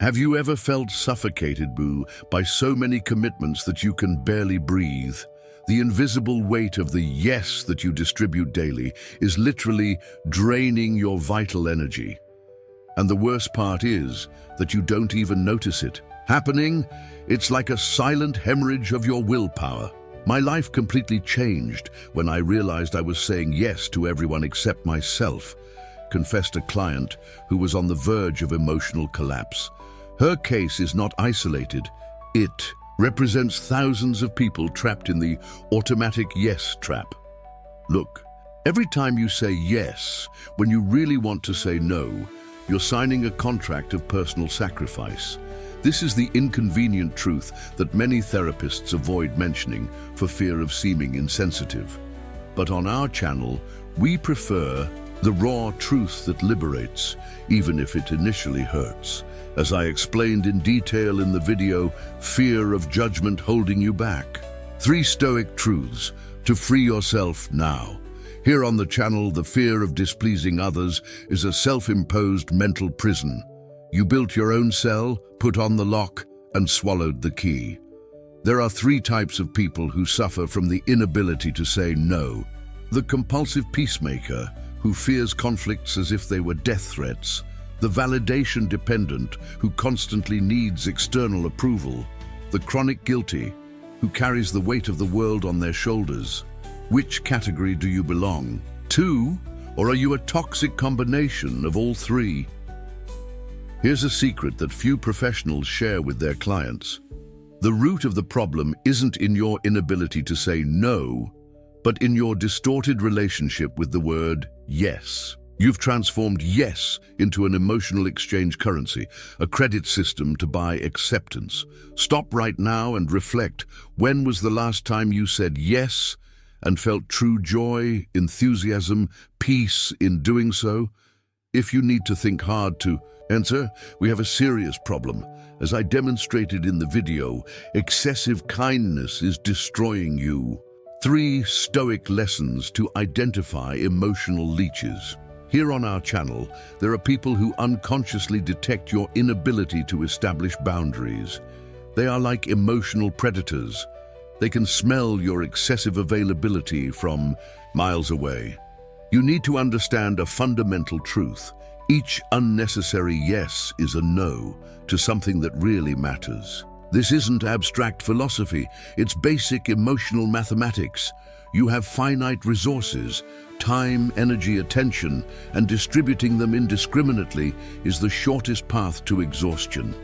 Have you ever felt suffocated, by so many commitments that you can barely breathe? The invisible weight of the yes that you distribute daily is literally draining your vital energy. And the worst part is that you don't even notice it happening. It's like a silent hemorrhage of your willpower. My life completely changed when I realized I was saying yes to everyone except myself, confessed a client who was on the verge of emotional collapse. Her case is not isolated. It represents thousands of people trapped in the automatic yes trap. Look, every time you say yes, when you really want to say no, you're signing a contract of personal sacrifice. This is the inconvenient truth that many therapists avoid mentioning for fear of seeming insensitive. But on our channel, we prefer the raw truth that liberates, even if it initially hurts. As I explained in detail in the video, fear of judgment holding you back. 3 stoic truths to free yourself now. Here on the channel, the fear of displeasing others is a self-imposed mental prison. You built your own cell, put on the lock, and swallowed the key. There are 3 types of people who suffer from the inability to say no. The compulsive peacemaker, who fears conflicts as if they were death threats. The validation dependent, who constantly needs external approval. The chronic guilty, who carries the weight of the world on their shoulders. Which category do you belong to, or are you a toxic combination of all 3? Here's a secret that few professionals share with their clients. The root of the problem isn't in your inability to say no, but in your distorted relationship with the word yes. You've transformed yes into an emotional exchange currency, a credit system to buy acceptance. Stop right now and reflect. When was the last time you said yes and felt true joy, enthusiasm, peace in doing so? If you need to think hard to answer, we have a serious problem. As I demonstrated in the video, excessive kindness is destroying you. 3 stoic lessons to identify emotional leeches. Here on our channel, there are people who unconsciously detect your inability to establish boundaries. They are like emotional predators. They can smell your excessive availability from miles away. You need to understand a fundamental truth. Each unnecessary yes is a no to something that really matters. This isn't abstract philosophy, it's basic emotional mathematics. You have finite resources, time, energy, attention, and distributing them indiscriminately is the shortest path to exhaustion.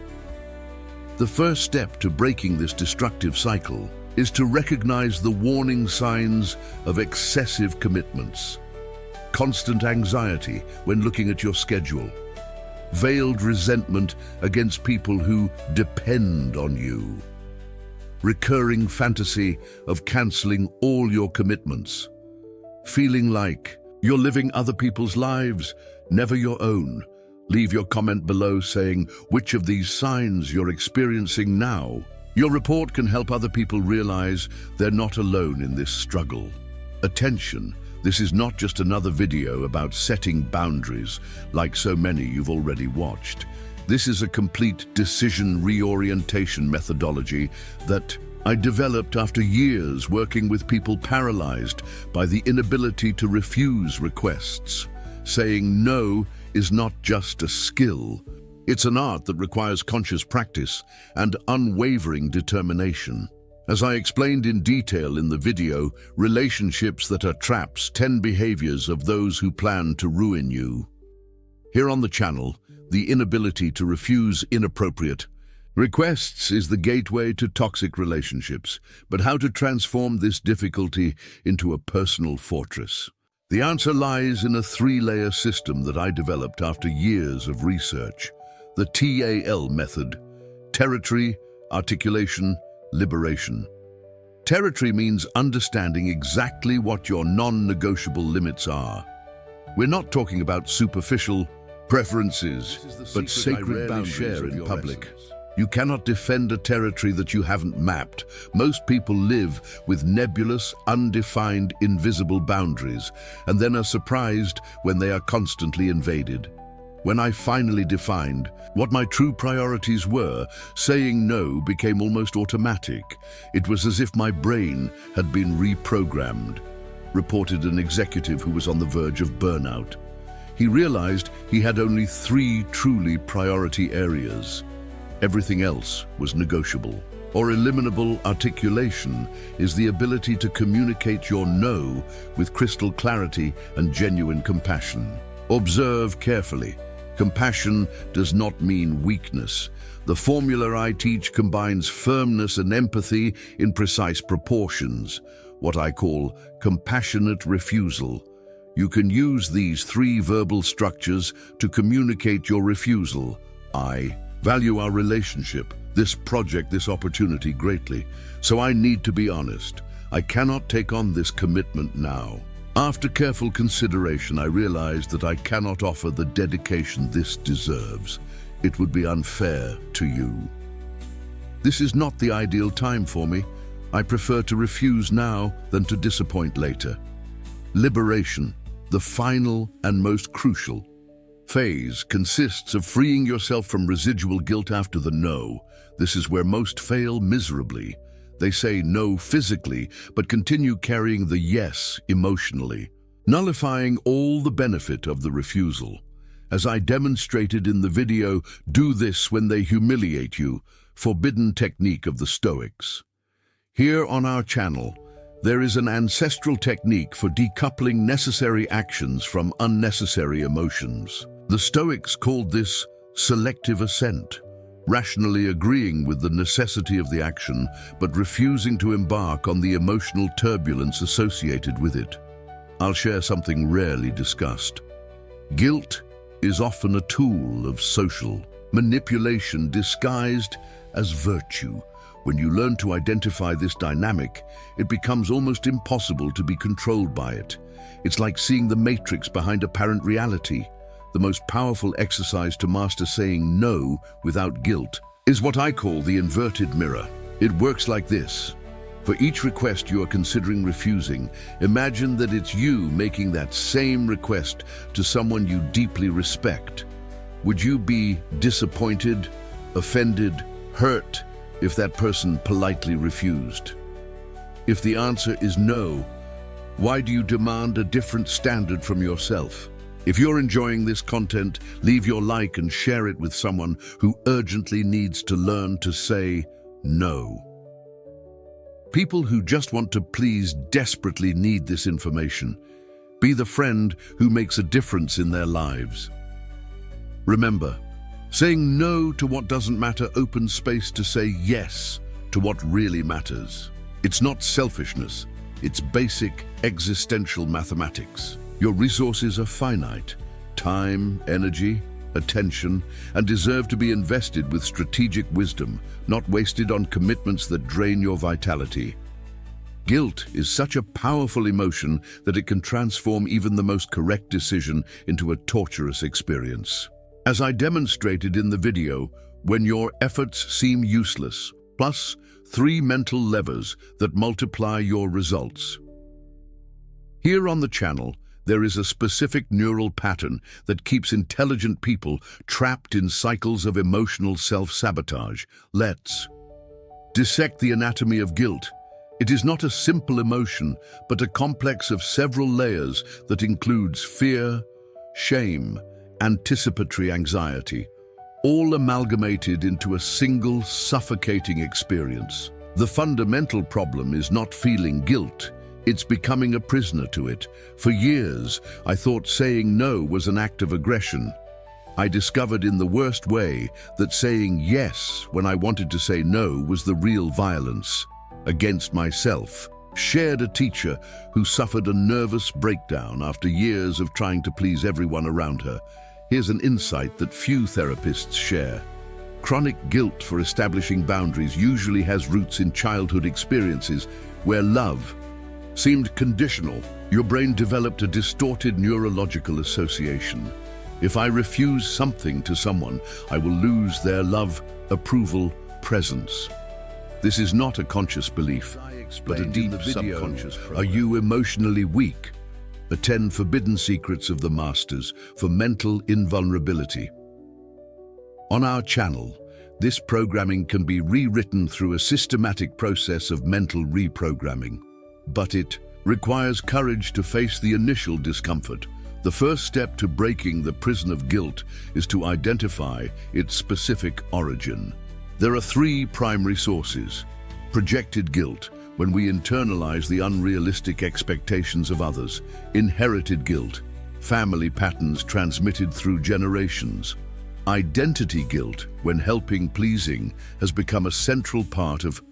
The first step to breaking this destructive cycle is to recognize the warning signs of excessive commitments. Constant anxiety when looking at your schedule. Veiled resentment against people who depend on you. Recurring fantasy of canceling all your commitments. Feeling like you're living other people's lives, never your own. Leave your comment below saying which of these signs you're experiencing now. Your report can help other people realize they're not alone in this struggle. Attention. This is not just another video about setting boundaries, like so many you've already watched. This is a complete decision reorientation methodology that I developed after years working with people paralyzed by the inability to refuse requests. Saying no is not just a skill. It's an art that requires conscious practice and unwavering determination. As I explained in detail in the video, relationships that are traps, 10 behaviors of those who plan to ruin you. Here on the channel, the inability to refuse inappropriate requests is the gateway to toxic relationships. But how to transform this difficulty into a personal fortress? The answer lies in a 3-layer system that I developed after years of research. The TAL method: territory, articulation, liberation. Territory means understanding exactly what your non-negotiable limits are. We're not talking about superficial preferences, but sacred boundaries in public. You cannot defend a territory that you haven't mapped. Most people live with nebulous, undefined, invisible boundaries, and then are surprised when they are constantly invaded. When I finally defined what my true priorities were, saying no became almost automatic. It was as if my brain had been reprogrammed, reported an executive who was on the verge of burnout. He realized he had only 3 truly priority areas. Everything else was negotiable. Or eliminable articulation is the ability to communicate your no with crystal clarity and genuine compassion. Observe carefully. Compassion does not mean weakness. The formula I teach combines firmness and empathy in precise proportions, what I call compassionate refusal. You can use these 3 verbal structures to communicate your refusal. I value our relationship, this project, this opportunity greatly, so I need to be honest. I cannot take on this commitment now. After careful consideration, I realized that I cannot offer the dedication this deserves. It would be unfair to you. This is not the ideal time for me. I prefer to refuse now than to disappoint later. Liberation, the final and most crucial phase, consists of freeing yourself from residual guilt after the no. This is where most fail miserably. They say no physically, but continue carrying the yes emotionally, nullifying all the benefit of the refusal. As I demonstrated in the video, do this when they humiliate you, forbidden technique of the Stoics. Here on our channel, there is an ancestral technique for decoupling necessary actions from unnecessary emotions. The Stoics called this selective assent, rationally agreeing with the necessity of the action, but refusing to embark on the emotional turbulence associated with it. I'll share something rarely discussed. Guilt is often a tool of social manipulation disguised as virtue. When you learn to identify this dynamic, it becomes almost impossible to be controlled by it. It's like seeing the matrix behind apparent reality. The most powerful exercise to master saying no without guilt is what I call the inverted mirror. It works like this. For each request you are considering refusing, imagine that it's you making that same request to someone you deeply respect. Would you be disappointed, offended, hurt if that person politely refused? If the answer is no, why do you demand a different standard from yourself? If you're enjoying this content, leave your like and share it with someone who urgently needs to learn to say no. People who just want to please desperately need this information. Be the friend who makes a difference in their lives. Remember, saying no to what doesn't matter opens space to say yes to what really matters. It's not selfishness, it's basic existential mathematics. Your resources are finite: time, energy, attention, and deserve to be invested with strategic wisdom, not wasted on commitments that drain your vitality. Guilt is such a powerful emotion that it can transform even the most correct decision into a torturous experience. As I demonstrated in the video, when your efforts seem useless, plus 3 mental levers that multiply your results. Here on the channel, there is a specific neural pattern that keeps intelligent people trapped in cycles of emotional self-sabotage. Let's dissect the anatomy of guilt. It is not a simple emotion, but a complex of several layers that includes fear, shame, anticipatory anxiety, all amalgamated into a single suffocating experience. The fundamental problem is not feeling guilt. It's becoming a prisoner to it. For years, I thought saying no was an act of aggression. I discovered in the worst way that saying yes when I wanted to say no was the real violence against myself. Shared a teacher who suffered a nervous breakdown after years of trying to please everyone around her. Here's an insight that few therapists share. Chronic guilt for establishing boundaries usually has roots in childhood experiences where love seemed conditional. Your brain developed a distorted neurological association. If I refuse something to someone, I will lose their love, approval, presence. This is not a conscious belief, but a deep subconscious program. Are you emotionally weak? the 10 forbidden secrets of the masters for mental invulnerability. On our channel, this programming can be rewritten through a systematic process of mental reprogramming. But it requires courage to face the initial discomfort. The first step to breaking the prison of guilt is to identify its specific origin. There are 3 primary sources. Projected guilt, when we internalize the unrealistic expectations of others. Inherited guilt, family patterns transmitted through generations. Identity guilt, when pleasing has become a central part of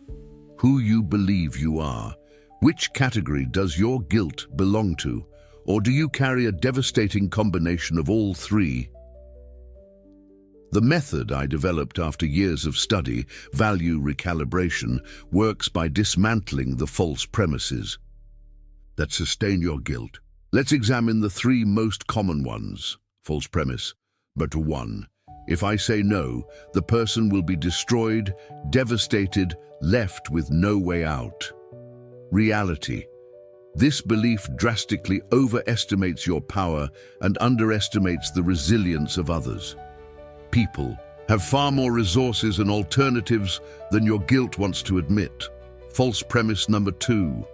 who you believe you are. Which category does your guilt belong to? Or do you carry a devastating combination of all 3? The method I developed after years of study, value recalibration, works by dismantling the false premises that sustain your guilt. Let's examine the 3 most common ones. False premise. But 1. If I say no, the person will be destroyed, devastated, left with no way out. Reality. This belief drastically overestimates your power and underestimates the resilience of others. People have far more resources and alternatives than your guilt wants to admit. False premise number 2.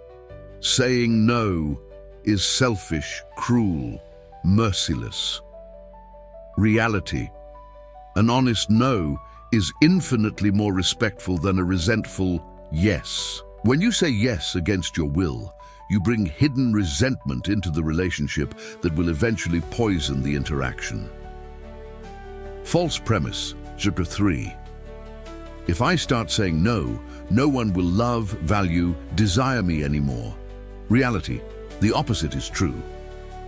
Saying no is selfish, cruel, merciless. Reality. An honest no is infinitely more respectful than a resentful yes. When you say yes against your will, you bring hidden resentment into the relationship that will eventually poison the interaction. False premise, chapter 3. If I start saying no, no one will love, value, desire me anymore. Reality, the opposite is true.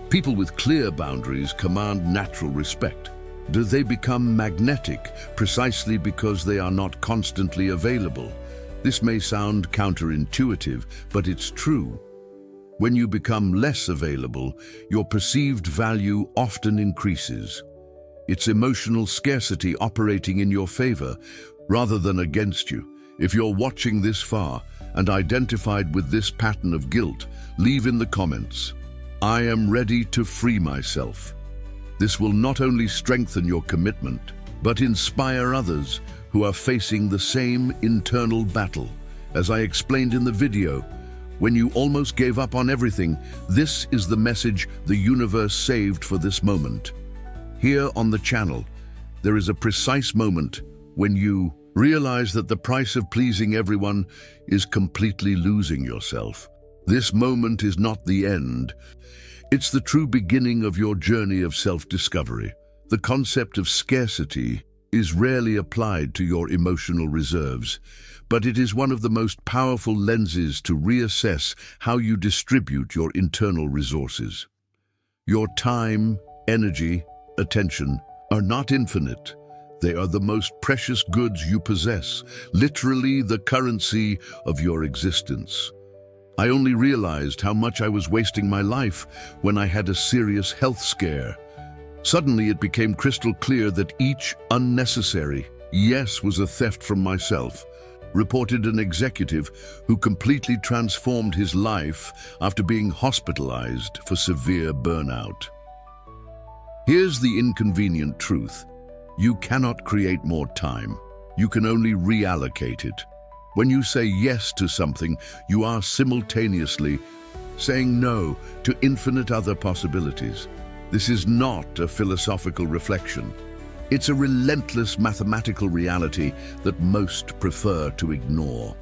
People with clear boundaries command natural respect. Do they become magnetic precisely because they are not constantly available? This may sound counterintuitive, but it's true. When you become less available, your perceived value often increases. It's emotional scarcity operating in your favor rather than against you. If you're watching this far and identified with this pattern of guilt, leave in the comments, "I am ready to free myself." This will not only strengthen your commitment, but inspire others who are facing the same internal battle. As I explained in the video, when you almost gave up on everything, this is the message the universe saved for this moment. Here on the channel, there is a precise moment when you realize that the price of pleasing everyone is completely losing yourself. This moment is not the end. It's the true beginning of your journey of self-discovery. The concept of scarcity is rarely applied to your emotional reserves, but it is one of the most powerful lenses to reassess how you distribute your internal resources. Your time, energy, attention are not infinite. They are the most precious goods you possess, literally the currency of your existence. I only realized how much I was wasting my life when I had a serious health scare. Suddenly it became crystal clear that each unnecessary yes was a theft from myself, reported an executive who completely transformed his life after being hospitalized for severe burnout. Here's the inconvenient truth. You cannot create more time. You can only reallocate it. When you say yes to something, you are simultaneously saying no to infinite other possibilities. This is not a philosophical reflection. It's a relentless mathematical reality that most prefer to ignore.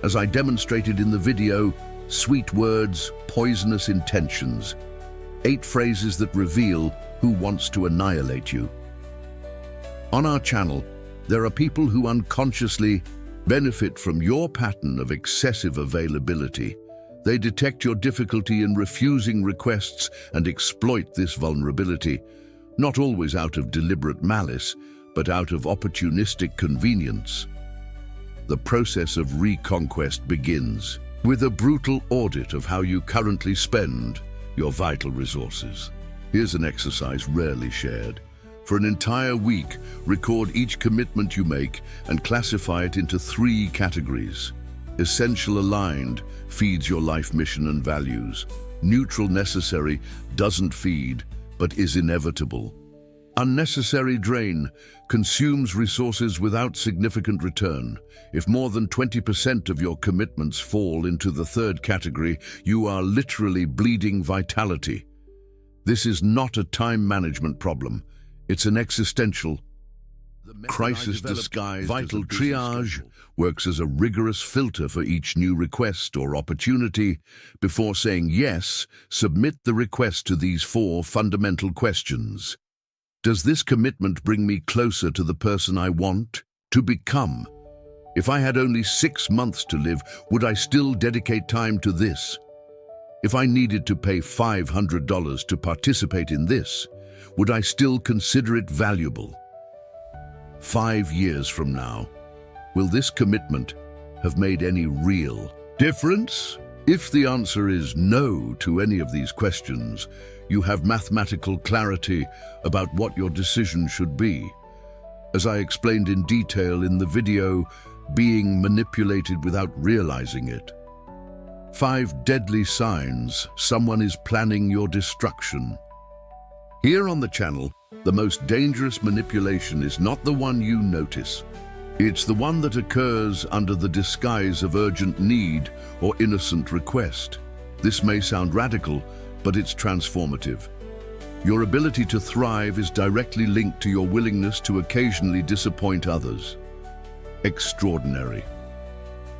As I demonstrated in the video, sweet words, poisonous intentions. 8 phrases that reveal who wants to annihilate you. On our channel, there are people who unconsciously benefit from your pattern of excessive availability. They detect your difficulty in refusing requests and exploit this vulnerability, not always out of deliberate malice, but out of opportunistic convenience. The process of reconquest begins with a brutal audit of how you currently spend your vital resources. Here's an exercise rarely shared. For an entire week, record each commitment you make and classify it into 3 categories. Essential aligned feeds your life mission and values. Neutral necessary doesn't feed, but is inevitable. Unnecessary drain consumes resources without significant return. If more than 20% of your commitments fall into the third category, you are literally bleeding vitality. This is not a time management problem. It's an existential crisis disguised. Vital triage works as a rigorous filter for each new request or opportunity. Before saying yes, submit the request to these 4 fundamental questions. Does this commitment bring me closer to the person I want to become? If I had only 6 months to live, would I still dedicate time to this? If I needed to pay $500 to participate in this, would I still consider it valuable? 5 years from now, will this commitment have made any real difference? If the answer is no to any of these questions, you have mathematical clarity about what your decision should be. As I explained in detail in the video, being manipulated without realizing it. 5 deadly signs someone is planning your destruction. Here on the channel, the most dangerous manipulation is not the one you notice. It's the one that occurs under the disguise of urgent need or innocent request. This may sound radical, but it's transformative. Your ability to thrive is directly linked to your willingness to occasionally disappoint others. Extraordinary.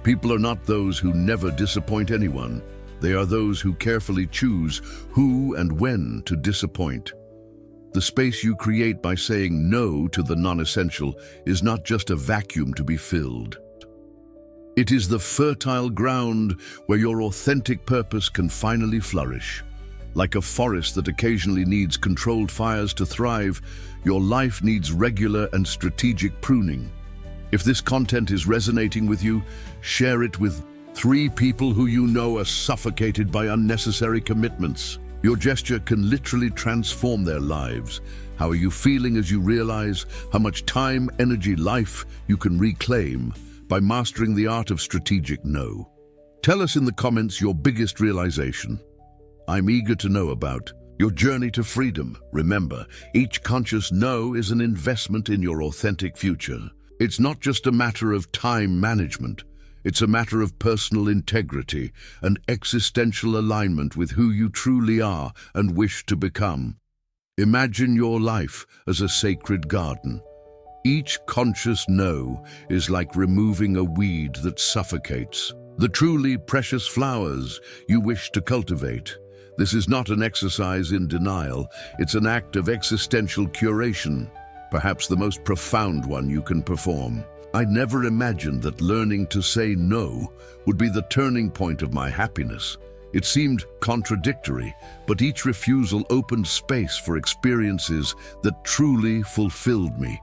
People are not those who never disappoint anyone. They are those who carefully choose who and when to disappoint. The space you create by saying no to the non-essential is not just a vacuum to be filled. It is the fertile ground where your authentic purpose can finally flourish. Like a forest that occasionally needs controlled fires to thrive, your life needs regular and strategic pruning. If this content is resonating with you, share it with 3 people who you know are suffocated by unnecessary commitments. Your gesture can literally transform their lives. How are you feeling as you realize how much time, energy, life you can reclaim by mastering the art of strategic no? Tell us in the comments your biggest realization. I'm eager to know about your journey to freedom. Remember, each conscious no is an investment in your authentic future. It's not just a matter of time management. It's a matter of personal integrity and existential alignment with who you truly are and wish to become. Imagine your life as a sacred garden. Each conscious no is like removing a weed that suffocates the truly precious flowers you wish to cultivate. This is not an exercise in denial. It's an act of existential curation, perhaps the most profound one you can perform. I never imagined that learning to say no would be the turning point of my happiness. It seemed contradictory, but each refusal opened space for experiences that truly fulfilled me,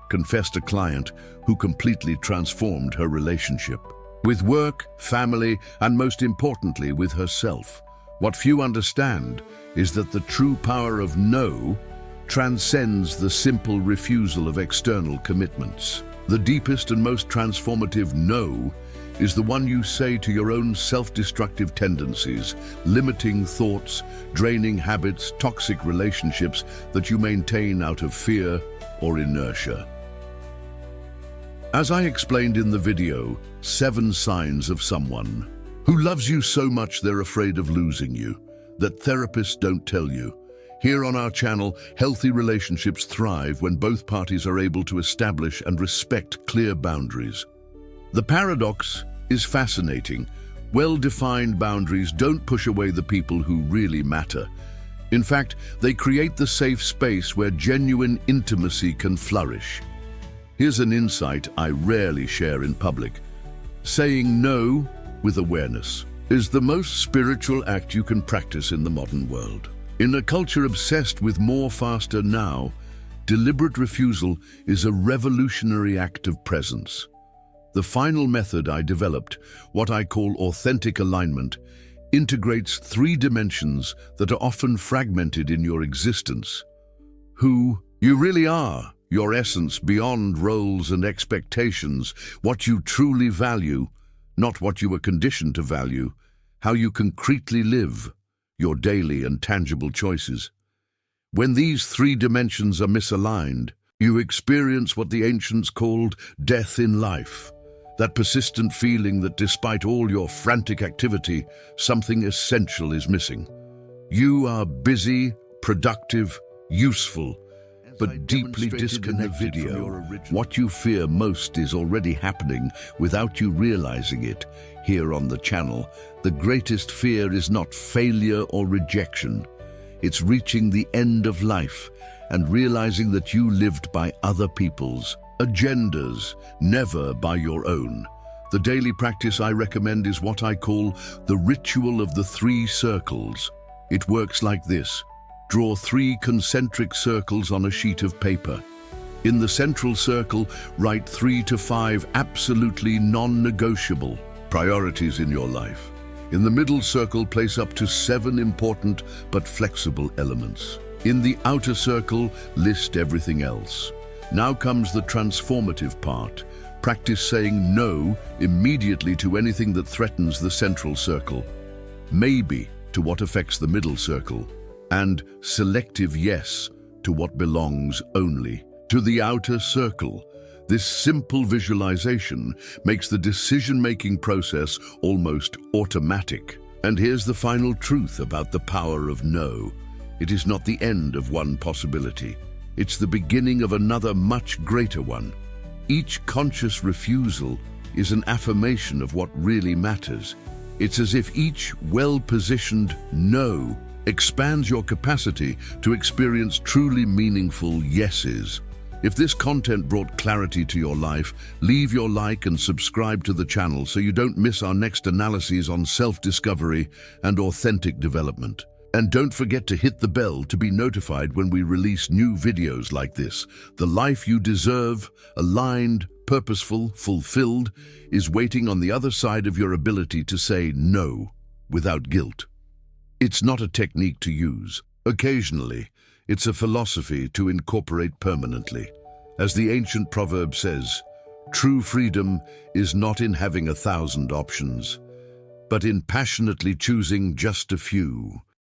confessed a client who completely transformed her relationship with work, family, and most importantly, with herself. What few understand is that the true power of no transcends the simple refusal of external commitments. The deepest and most transformative no is the one you say to your own self-destructive tendencies, limiting thoughts, draining habits, toxic relationships that you maintain out of fear or inertia. As I explained in the video, 7 signs of someone who loves you so much they're afraid of losing you, that therapists don't tell you. Here on our channel, healthy relationships thrive when both parties are able to establish and respect clear boundaries. The paradox is fascinating. Well-defined boundaries don't push away the people who really matter. In fact, they create the safe space where genuine intimacy can flourish. Here's an insight I rarely share in public. Saying no with awareness is the most spiritual act you can practice in the modern world. In a culture obsessed with more, faster, now, deliberate refusal is a revolutionary act of presence. The final method I developed, what I call authentic alignment, integrates 3 dimensions that are often fragmented in your existence. Who you really are, your essence beyond roles and expectations, what you truly value, not what you were conditioned to value, how you concretely live, your daily and tangible choices. When these three dimensions are misaligned, you experience what the ancients called death in life, that persistent feeling that despite all your frantic activity, something essential is missing. You are busy, productive, useful, but deeply disconnected from your original. What you fear most is already happening without you realizing it. Here on the channel, the greatest fear is not failure or rejection. It's reaching the end of life and realizing that you lived by other people's agendas, never by your own. The daily practice I recommend is what I call the ritual of the 3 circles. It works like this. Draw 3 concentric circles on a sheet of paper. In the central circle, write 3 to 5 absolutely non-negotiable priorities in your life. In the middle circle, place up to 7 important but flexible elements. In the outer circle, list everything else. Now comes the transformative part. Practice saying no immediately to anything that threatens the central circle, maybe to what affects the middle circle, and selective yes to what belongs only to the outer circle. This simple visualization makes the decision-making process almost automatic. And here's the final truth about the power of no. It is not the end of one possibility. It's the beginning of another much greater one. Each conscious refusal is an affirmation of what really matters. It's as if each well-positioned no expands your capacity to experience truly meaningful yeses. If this content brought clarity to your life, leave your like and subscribe to the channel so you don't miss our next analyses on self-discovery and authentic development. And don't forget to hit the bell to be notified when we release new videos like this. The life you deserve, aligned, purposeful, fulfilled, is waiting on the other side of your ability to say no without guilt. It's not a technique to use. Occasionally, it's a philosophy to incorporate permanently. As the ancient proverb says, true freedom is not in having 1,000 options, but in passionately choosing just a few.